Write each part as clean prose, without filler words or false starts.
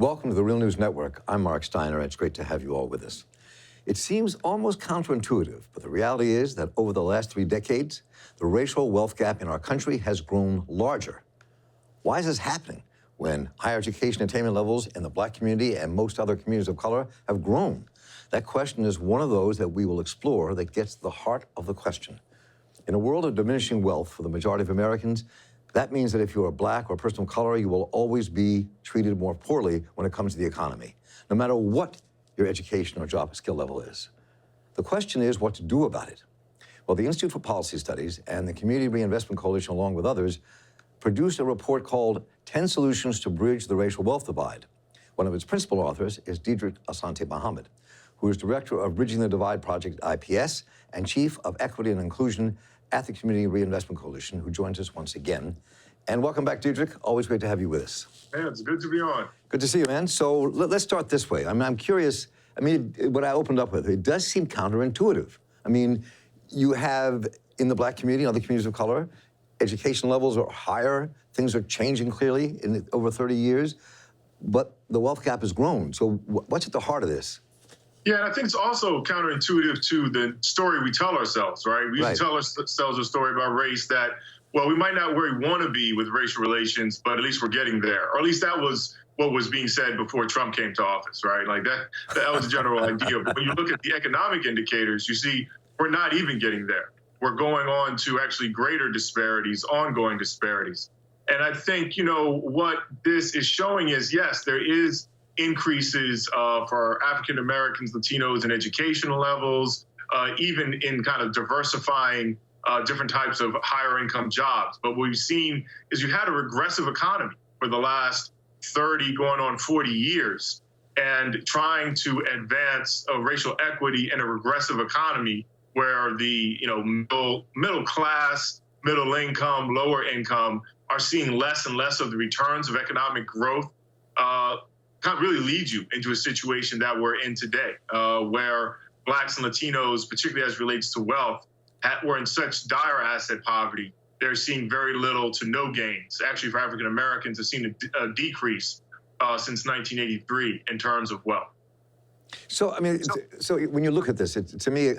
Welcome to the Real News Network. I'm Mark Steiner, and it's great to have you all with us. It seems almost counterintuitive, but the reality is that over the last 3 decades, the racial wealth gap in our country has grown larger. Why is this happening when higher education attainment levels in the Black community and most other communities of color have grown? That question is one of those that we will explore that gets to the heart of the question. In a world of diminishing wealth for the majority of Americans, that means that if you're a Black or a person of color, you will always be treated more poorly when it comes to the economy, no matter what your education or job skill level is. The question is what to do about it. Well, the Institute for Policy Studies and the Community Reinvestment Coalition, along with others, produced a report called 10 Solutions to Bridge the Racial Wealth Divide. One of its principal authors is Dedrick Muhammad, who is director of Bridging the Divide Project at IPS and chief of Equity and Inclusion at the Community Reinvestment Coalition, who joins us once again. And welcome back, Dedrick. Always great to have you with us. Man, it's good to be on. Good to see you, man. So let's start this way. I'm curious. What I opened up with, it does seem counterintuitive. You have, in the Black community and other communities of color, education levels are higher. Things are changing clearly in over 30 years, but the wealth gap has grown. So what's at the heart of this? Yeah, and I think it's also counterintuitive to the story we tell ourselves, right? We used to tell ourselves a story about race that, well, we might not where we want to be with racial relations, but at least we're getting there. Or at least that was what was being said before Trump came to office, right? Like that was the general idea. But when you look at the economic indicators, you see we're not even getting there. We're going on to actually greater disparities, ongoing disparities. And I think, what this is showing is, yes, there is increases for African Americans, Latinos in educational levels, even in kind of diversifying different types of higher income jobs. But what we've seen is you had a regressive economy for the last 30 going on 40 years, and trying to advance racial equity in a regressive economy where the middle class, middle income, lower income are seeing less and less of the returns of economic growth, kind of really leads you into a situation that we're in today, where Blacks and Latinos, particularly as relates to wealth, were in such dire asset poverty. They're seeing very little to no gains. Actually, for African Americans, have seen a decrease since 1983 in terms of wealth. So, so when you look at this, to me,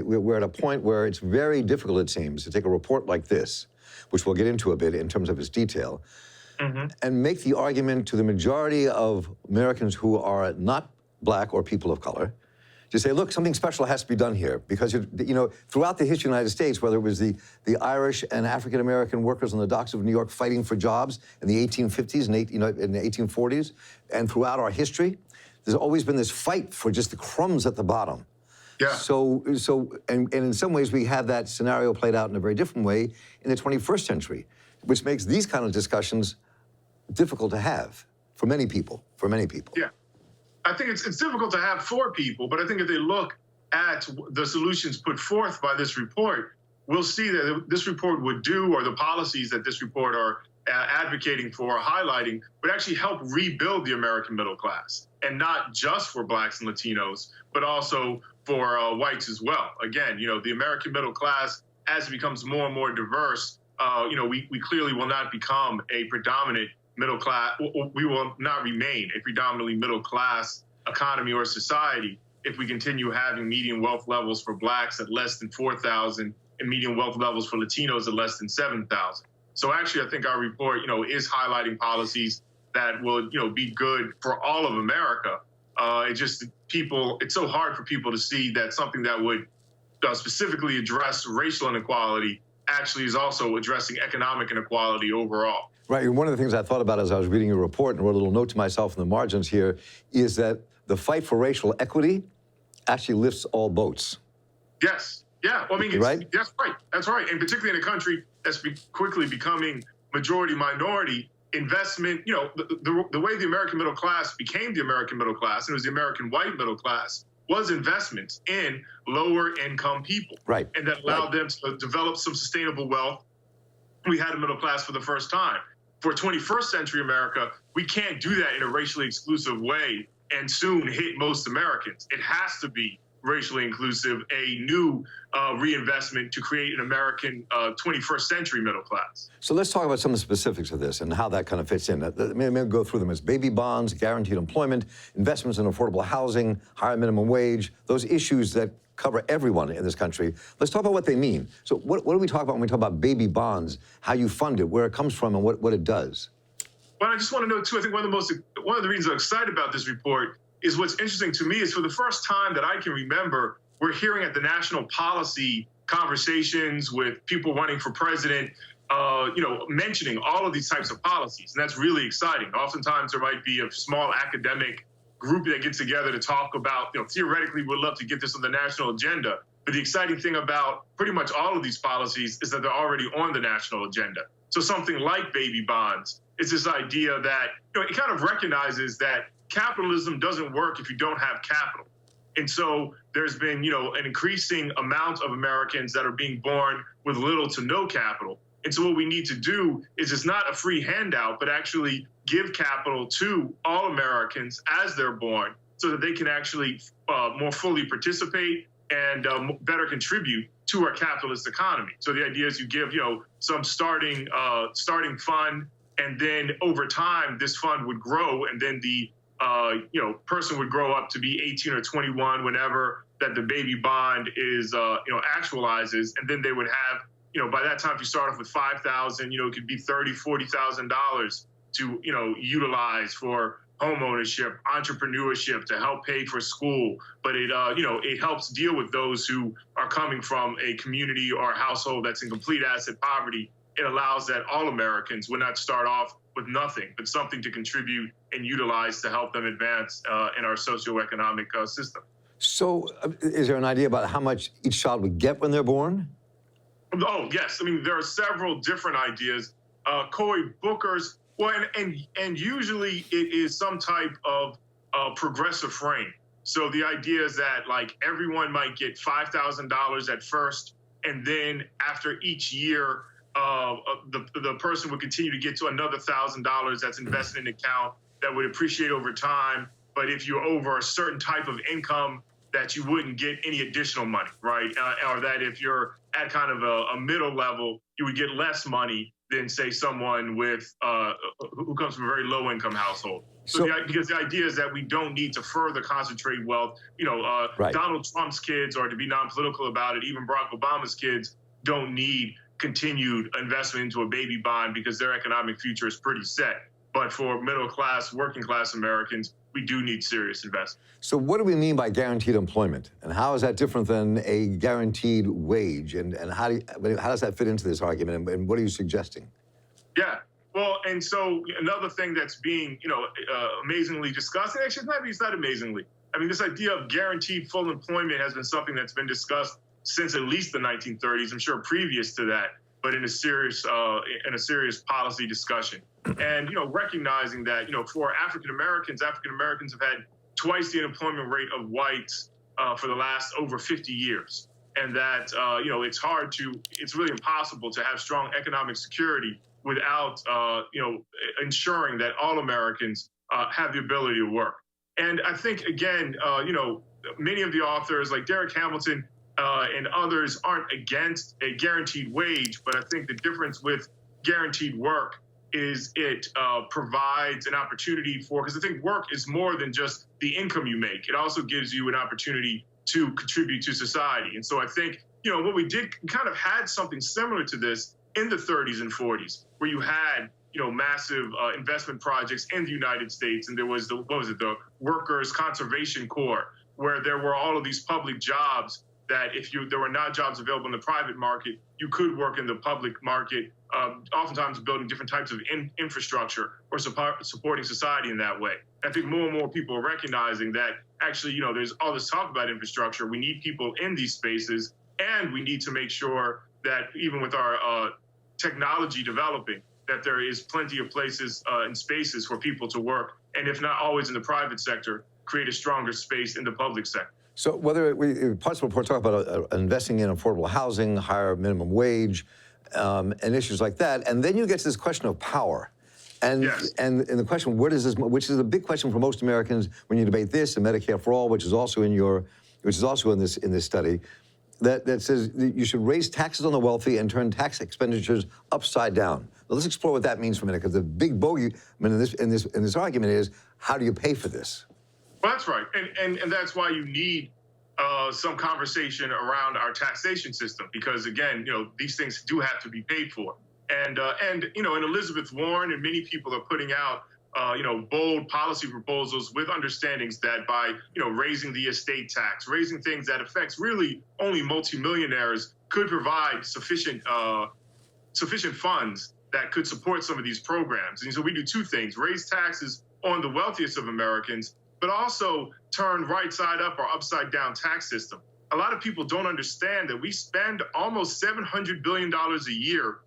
we're at a point where it's very difficult, it seems, to take a report like this, which we'll get into a bit in terms of its detail, and make the argument to the majority of Americans who are not Black or people of color, to say, look, something special has to be done here. Because, throughout the history of the United States, whether it was the Irish and African-American workers on the docks of New York fighting for jobs in the 1850s and in the 1840s, and throughout our history, there's always been this fight for just the crumbs at the bottom. Yeah. And in some ways, we have that scenario played out in a very different way in the 21st century, which makes these kind of discussions difficult to have for many people, Yeah. I think it's difficult to have for people, but I think if they look at the solutions put forth by this report, we'll see that this report would do, or the policies that this report are advocating for, or highlighting, would actually help rebuild the American middle class, and not just for Blacks and Latinos, but also for whites as well. Again, the American middle class, as it becomes more and more diverse, we clearly will not become a predominant middle class. We will not remain a predominantly middle class economy or society if we continue having median wealth levels for Blacks at less than 4,000 and median wealth levels for Latinos at less than 7,000. So actually, I think our report, is highlighting policies that will, be good for all of America. It's so hard for people to see that something that would specifically address racial inequality actually is also addressing economic inequality overall. Right, and one of the things I thought about as I was reading your report and wrote a little note to myself in the margins here is that the fight for racial equity actually lifts all boats. Yes, yeah, right? That's right, that's right. And particularly in a country that's quickly becoming majority minority, investment, the way the American middle class became the American middle class, and it was the American white middle class, was investments in lower income people. Right. And that allowed them to develop some sustainable wealth. We had a middle class for the first time. For 21st century America, we can't do that in a racially exclusive way and soon hit most Americans. It has to be racially inclusive, a new reinvestment to create an American 21st century middle class. So let's talk about some of the specifics of this and how that kind of fits in. Let me go through them as baby bonds, guaranteed employment, investments in affordable housing, higher minimum wage, those issues that cover everyone in this country. Let's talk about what they mean. So what do we talk about when we talk about baby bonds, how you fund it, where it comes from, and what it does? Well, I just want to know, too, I think one of the reasons I'm excited about this report is what's interesting to me is for the first time that I can remember, we're hearing at the national policy conversations with people running for president, mentioning all of these types of policies. And that's really exciting. Oftentimes there might be a small academic group that gets together to talk about, theoretically, we'd love to get this on the national agenda. But the exciting thing about pretty much all of these policies is that they're already on the national agenda. So something like baby bonds is this idea that, it kind of recognizes that capitalism doesn't work if you don't have capital. And so there's been, an increasing amount of Americans that are being born with little to no capital. And so what we need to do is it's not a free handout, but actually give capital to all Americans as they're born so that they can actually more fully participate and better contribute to our capitalist economy. So the idea is you give, some starting fund, and then over time, this fund would grow, and then the person would grow up to be 18 or 21 whenever that the baby bond is, actualizes, and then they would have, by that time, if you start off with $5,000, it could be $30,000, $40,000 to, utilize for home ownership, entrepreneurship, to help pay for school. But it, it helps deal with those who are coming from a community or a household that's in complete asset poverty. It allows that all Americans would not start off with nothing, but something to contribute and utilize to help them advance in our socioeconomic system. So is there an idea about how much each child would get when they're born? Oh, yes. I mean, there are several different ideas. Cory Booker's, well, and usually it is some type of progressive frame. So the idea is that, like, everyone might get $5,000 at first, and then after each year, the person would continue to get to another $1,000 that's invested in an account that would appreciate over time. But if you're over a certain type of income, that you wouldn't get any additional money, right? Or that if you're at kind of a middle level, you would get less money than, say, someone with who comes from a very low income household. So because the idea is that we don't need to further concentrate wealth. Right. Donald Trump's kids, or to be non-political about it, even Barack Obama's kids don't need continued investment into a baby bond because their economic future is pretty set. But for middle class, working class Americans, we do need serious investment. So what do we mean by guaranteed employment? And how is that different than a guaranteed wage? And how does that fit into this argument? And what are you suggesting? Yeah. Well, and so another thing that's being, amazingly discussed, and actually it's not amazingly. I mean, this idea of guaranteed full employment has been something that's been discussed since at least the 1930s, I'm sure previous to that, but in a serious policy discussion. And, recognizing that, for African Americans have had twice the unemployment rate of whites for the last over 50 years. And that, it's really impossible to have strong economic security without, ensuring that all Americans have the ability to work. And I think, again, many of the authors like Derek Hamilton and others aren't against a guaranteed wage, but I think the difference with guaranteed work is it provides an opportunity for, because I think work is more than just the income you make. It also gives you an opportunity to contribute to society. And so I think, what we did, kind of had something similar to this in the 30s and 40s, where you had, massive investment projects in the United States. And there was the Workers' Conservation Corps, where there were all of these public jobs that if there were not jobs available in the private market, you could work in the public market, oftentimes building different types of infrastructure or supporting society in that way. I think more and more people are recognizing that actually, there's all this talk about infrastructure. We need people in these spaces, and we need to make sure that even with our technology developing, that there is plenty of places and spaces for people to work, and if not always in the private sector, create a stronger space in the public sector. So whether parts of the report talk about investing in affordable housing, higher minimum wage, and issues like that, and then you get to this question of power. And, yes. and the question, where does this, which is a big question for most Americans when you debate this and Medicare for all, which is also in your which is also in this study, that says that you should raise taxes on the wealthy and turn tax expenditures upside down. Now, let's explore what that means for a minute, because the big bogey in this argument is, how do you pay for this? Well, that's right, and that's why you need some conversation around our taxation system, because again, these things do have to be paid for, and and Elizabeth Warren and many people are putting out bold policy proposals with understandings that by raising the estate tax, raising things that affects really only multimillionaires, could provide sufficient funds that could support some of these programs. And so we do two things: raise taxes on the wealthiest of Americans, but also turn right side up or upside down tax system. A lot of people don't understand that we spend almost $700 billion a year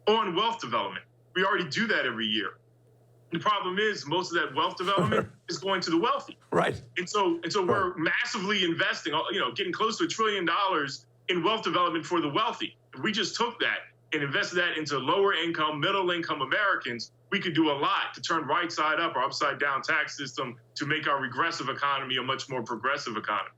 on wealth development. We already do that every year. The problem is most of that wealth development is going to the wealthy. Right. And so we're massively investing, getting close to $1 trillion in wealth development for the wealthy. If we just took that and invested that into lower income, middle income Americans, we could do a lot to turn right side up or upside down tax system to make our regressive economy a much more progressive economy.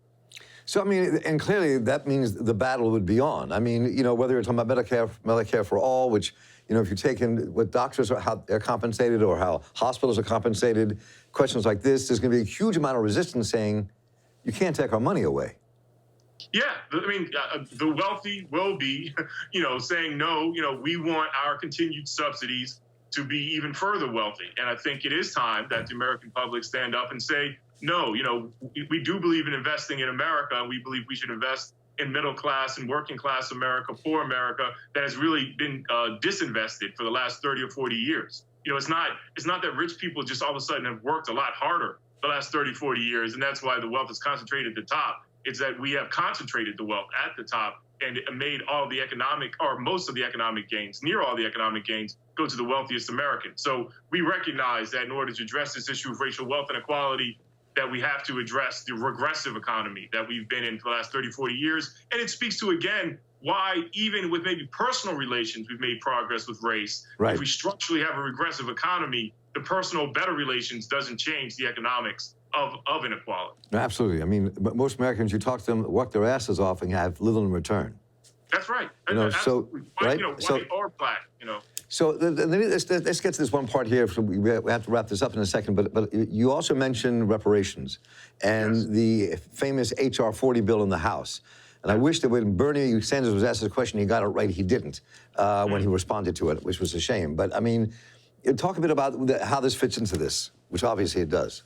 So, I mean, and clearly that means the battle would be on. I mean, whether you're talking about Medicare for all, which, if you take in what doctors are, how they're compensated, or how hospitals are compensated, questions like this, there's going to be a huge amount of resistance saying, you can't take our money away. Yeah, I mean, the wealthy will be, saying, no, we want our continued subsidies to be even further wealthy. And I think it is time that the American public stand up and say, no, we do believe in investing in America, and we believe we should invest in middle class and working class America, poor America, that has really been disinvested for the last 30 or 40 years. It's not that rich people just all of a sudden have worked a lot harder the last 30, 40 years, and that's why the wealth is concentrated at the top. It's that we have concentrated the wealth at the top and made all the economic, or most of the economic gains, near all the economic gains, go to the wealthiest Americans. So we recognize that in order to address this issue of racial wealth inequality, that we have to address the regressive economy that we've been in for the last 30, 40 years. And it speaks to, again, why even with maybe personal relations, we've made progress with race. Right. If we structurally have a regressive economy, the personal better relations doesn't change the economics of inequality. Absolutely. I mean, but most Americans, you talk to them, work their asses off and have little in return. That's right. So, right? White or black, So let's get to this one part here. We have to wrap this up in a second, but you also mentioned reparations and Yes. the famous H.R. 40 bill in the House. And I wish that when Bernie Sanders was asked this question, he got it right. He didn't when he responded to it, which was a shame. But I mean, talk a bit about how this fits into this, which obviously it does.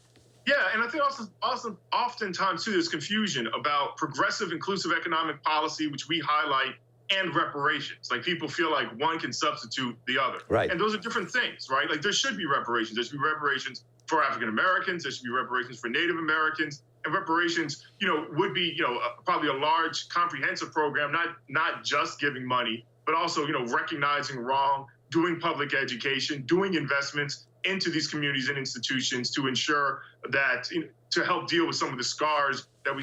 Yeah, and I think also oftentimes too there's confusion about progressive inclusive economic policy, which we highlight, and reparations. Like people feel like one can substitute the other. Right. And those are different things, right? Like there should be reparations. There should be reparations for African Americans. There should be reparations for Native Americans. And reparations, would be, probably a large comprehensive program, not just giving money, but also, recognizing wrong, doing public education, doing investments into these communities and institutions to ensure that, to help deal with some of the scars that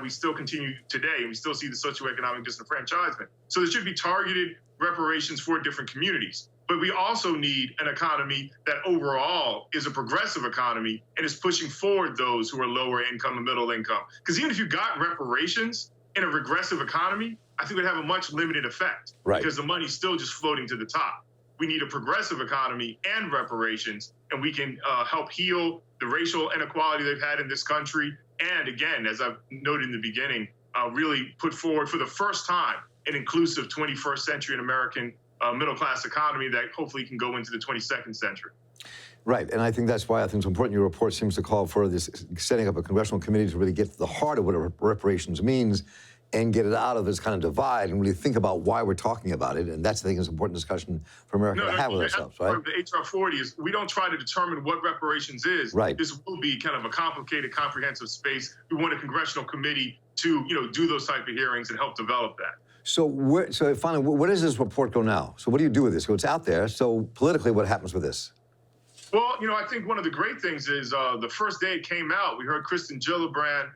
we still continue today, and we still see the socioeconomic disenfranchisement. So there should be targeted reparations for different communities. But we also need an economy that overall is a progressive economy and is pushing forward those who are lower income and middle income. Because even if you got reparations in a regressive economy, I think it would have a much limited effect. Right. Because the money's still just floating to the top. We need a progressive economy and reparations, and we can help heal the racial inequality they've had in this country. And again, as I've noted in the beginning, really put forward for the first time an inclusive 21st century in American middle-class economy that hopefully can go into the 22nd century. Right, and I think that's why I think it's important your report seems to call for this, setting up a congressional committee to really get to the heart of what reparations means and get it out of this kind of divide and really think about why we're talking about it. And that's, I think, is an important discussion for America to have with ourselves, right? The H.R. 40 is we don't try to determine what reparations is. Right. This will be kind of a complicated, comprehensive space. We want a congressional committee to, do those type of hearings and help develop that. So, so finally, where does this report go now? So what do you do with this? So it's out there. So politically, what happens with this? Well, I think one of the great things is the first day it came out, we heard Kristen Gillibrand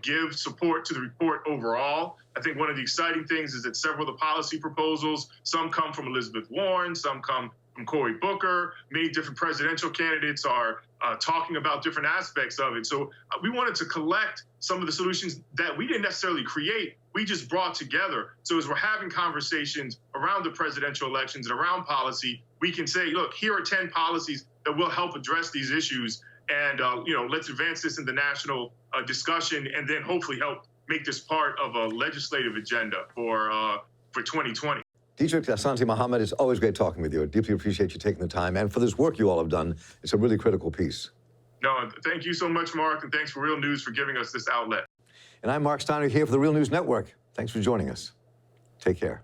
give support to the report overall. I think one of the exciting things is that several of the policy proposals, some come from Elizabeth Warren, some come from Cory Booker. Many different presidential candidates are talking about different aspects of it. So we wanted to collect some of the solutions that we didn't necessarily create. We just brought together. So as we're having conversations around the presidential elections and around policy, we can say, look, here are 10 policies that will help address these issues. And, let's advance this in the national discussion and then hopefully help make this part of a legislative agenda for 2020. Dedrick Muhammad, it's always great talking with you. I deeply appreciate you taking the time and for this work you all have done. It's a really critical piece. No, thank you so much, Mark, and thanks for Real News for giving us this outlet. And I'm Mark Steiner here for the Real News Network. Thanks for joining us. Take care.